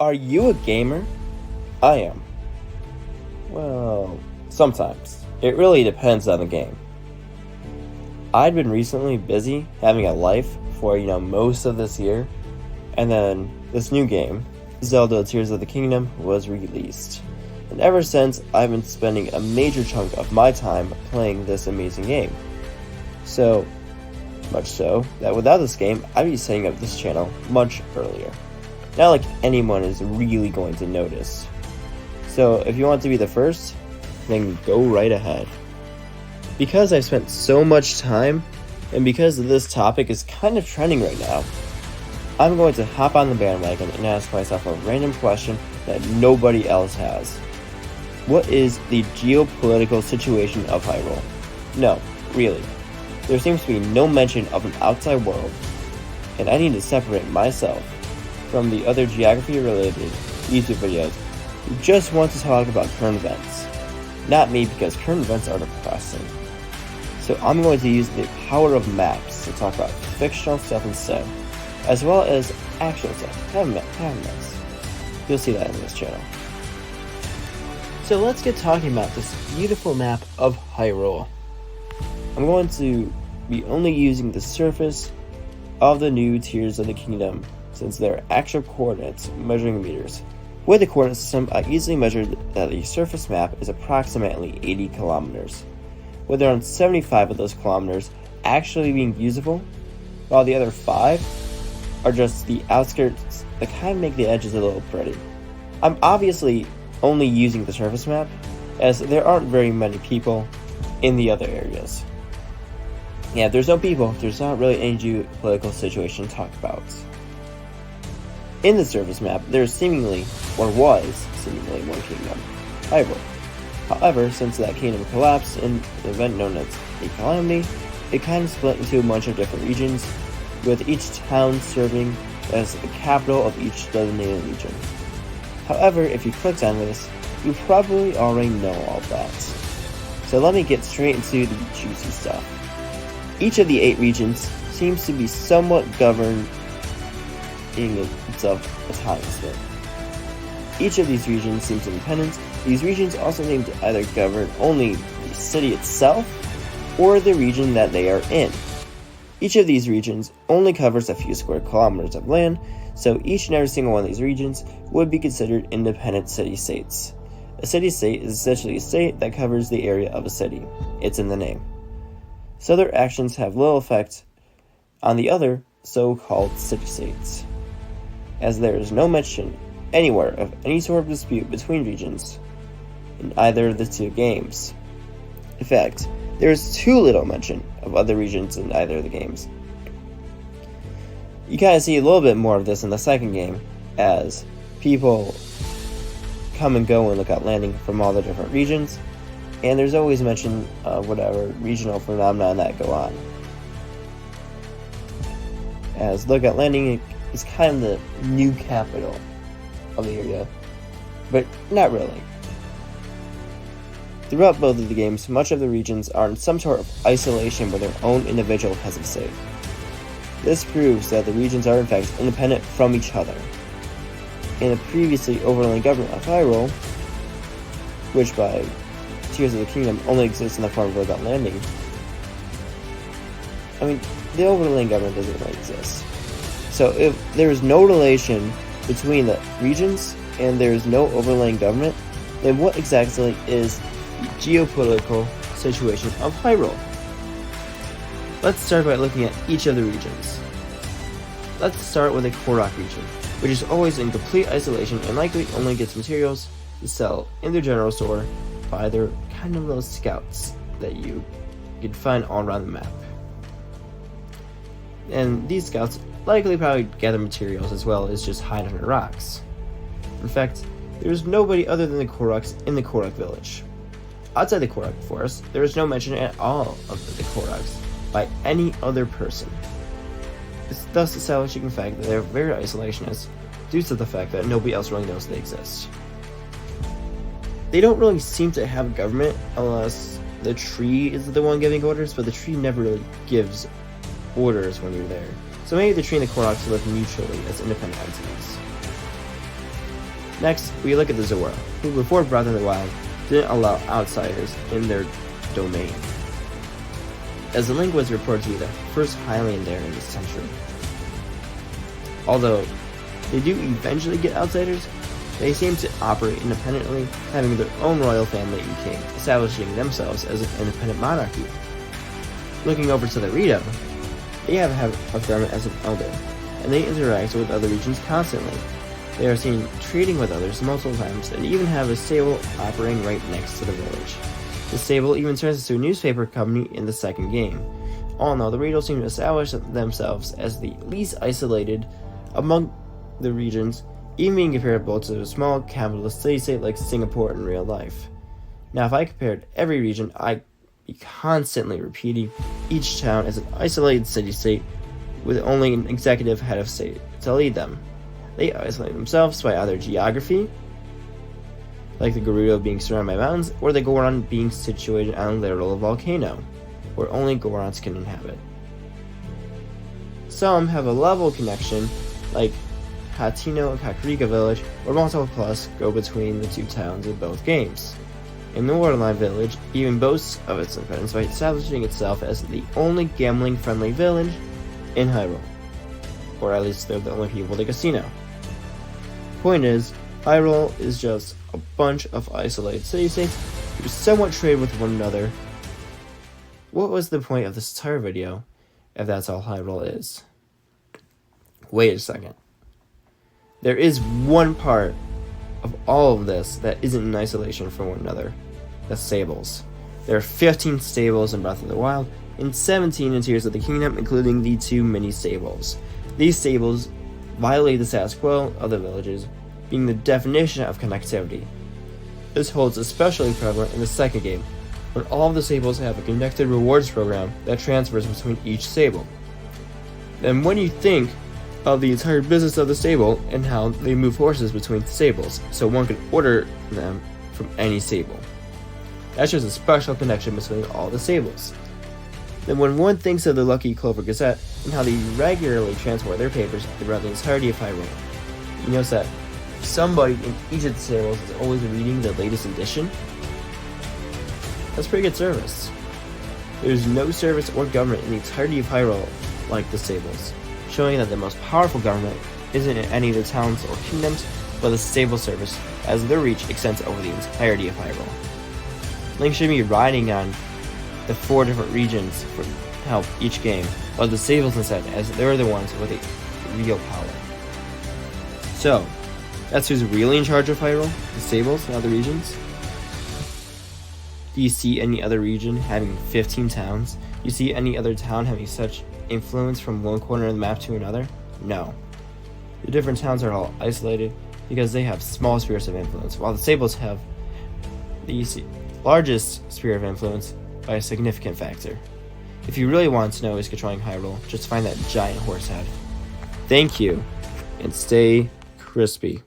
Are you a gamer? I am. Well, sometimes. It really depends on the game. I'd been recently busy having a life for, most of this year, and then this new game, Zelda Tears of the Kingdom, was released. And ever since, I've been spending a major chunk of my time playing this amazing game. So, much so, that without this game, I'd be setting up this channel much earlier. Not like anyone is really going to notice. So if you want to be the first, then go right ahead. Because I've spent so much time, and because this topic is kind of trending right now, I'm going to hop on the bandwagon and ask myself a random question that nobody else has. What is the geopolitical situation of Hyrule? No, really. There seems to be no mention of an outside world, and I need to separate myself from the other geography-related YouTube videos who just want to talk about current events. Not me, because current events are depressing. So I'm going to use the power of maps to talk about fictional stuff instead, as well as actual stuff, cabinet maps. You'll see that in this channel. So let's get talking about this beautiful map of Hyrule. I'm going to be only using the surface of the new Tears of the Kingdom, since they're actual coordinates measuring meters. With the coordinate system, I easily measured that the surface map is approximately 80 kilometers, with around 75 of those kilometers actually being usable, while the other 5 are just the outskirts that kind of make the edges a little pretty. I'm obviously only using the surface map, as there aren't very many people in the other areas. Yeah, if there's no people, there's not really any geopolitical situation to talk about. In the surface map, there seemingly, or was seemingly, one kingdom, Hyrule. However, since that kingdom collapsed in an event known as a calamity, it kind of split into a bunch of different regions, with each town serving as the capital of each designated region. However, if you clicked on this, you probably already know all that. So let me get straight into the juicy stuff. Each of the 8 regions seems to be somewhat governed in itself autonomously. Each of these regions seems independent. These regions also seem to either govern only the city itself or the region that they are in. Each of these regions only covers a few square kilometers of land, so each and every single one of these regions would be considered independent city-states. A city-state is essentially a state that covers the area of a city. It's in the name. So their actions have little effect on the other so-called city-states, as there is no mention anywhere of any sort of dispute between regions in either of the two games. In fact, there is too little mention of other regions in either of the games. You kind of see a little bit more of this in the second game, as people come and go in Lookout Landing from all the different regions, and there's always mention of whatever regional phenomenon that go on. As Lookout Landing is kind of the new capital of the area, but not really. Throughout both of the games, much of the regions are in some sort of isolation with their own individual peasant state. This proves that the regions are in fact independent from each other. In the previously overland government of Hyrule, which by Tears of the Kingdom only exists in the form of Lookout Landing, the overland government doesn't really exist. So if there is no relation between the regions and there is no overland government, then what exactly is the geopolitical situation of Hyrule? Let's start by looking at each of the regions. Let's start with the Korok region, which is always in complete isolation and likely only gets materials to sell in their general store by their kind of little scouts that you can find all around the map. And these scouts likely probably gather materials as well as just hide under rocks. In fact, there's nobody other than the Koroks in the Korok village. Outside the Korok forest, there is no mention at all of the Koroks by any other person. It's thus establishing the fact that they're very isolationist due to the fact that nobody else really knows they exist. They don't really seem to have a government unless the tree is the one giving orders, but the tree never really gives orders when you're there. So maybe the tree and the Koroks live mutually as independent entities. Next, we look at the Zora, who before Breath of the Wild didn't allow outsiders in their domain, as the Link was reported to be the first Highlander in this century. Although they do eventually get outsiders, they seem to operate independently, having their own royal family and king, establishing themselves as an independent monarchy. Looking over to the Rito, they have a government as an elder, and they interact with other regions constantly. They are seen trading with others multiple times, and even have a stable operating right next to the village. The stable even turns into a newspaper company in the second game. All in all, the Rito seem to establish themselves as the least isolated among the regions, even being comparable to a small capitalist city-state like Singapore in real life. Now, if I compared every region, I'd be constantly repeating each town as an isolated city-state with only an executive head of state to lead them. They isolate themselves by either geography, like the Gerudo being surrounded by mountains, or the Goron being situated on a literal volcano, where only Gorons can inhabit. Some have a level connection, like Hatino and Kakarika Village, where multiple plus go between the two towns in both games. In the Waterline Village even boasts of its independence by establishing itself as the only gambling-friendly village in Hyrule. Or at least they're the only people with a casino. Point is, Hyrule is just a bunch of isolated city-states who somewhat trade with one another. What was the point of this entire video if that's all Hyrule is? Wait a second. There is one part of all of this that isn't in isolation from one another. The stables. There are 15 stables in Breath of the Wild, and 17 in Tears of the Kingdom, including the 2 mini-stables. These stables violate the status quo of the villages, being the definition of connectivity. This holds especially prevalent in the second game, when all of the stables have a connected rewards program that transfers between each stable. Then when you think of the entire business of the stable and how they move horses between stables, so one can order them from any stable. That's just a special connection between all the stables. Then when one thinks of the Lucky Clover Gazette and how they regularly transport their papers throughout the entirety of Hyrule, you notice that somebody in each of the stables is always reading the latest edition. That's pretty good service. There's no service or government in the entirety of Hyrule like the stables, showing that the most powerful government isn't in any of the towns or kingdoms, but the stable service, as their reach extends over the entirety of Hyrule. Link should be riding on the 4 different regions for help each game, but the stables instead, as they're the ones with a real power. So, that's who's really in charge of Hyrule, the stables, not the regions. Do you see any other region having 15 towns? Do you see any other town having such influence from one corner of the map to another? No. The different towns are all isolated because they have small spheres of influence, while the stables have the largest sphere of influence by a significant factor. If you really want to know who's controlling Hyrule, just find that giant horse head. Thank you, and stay crispy.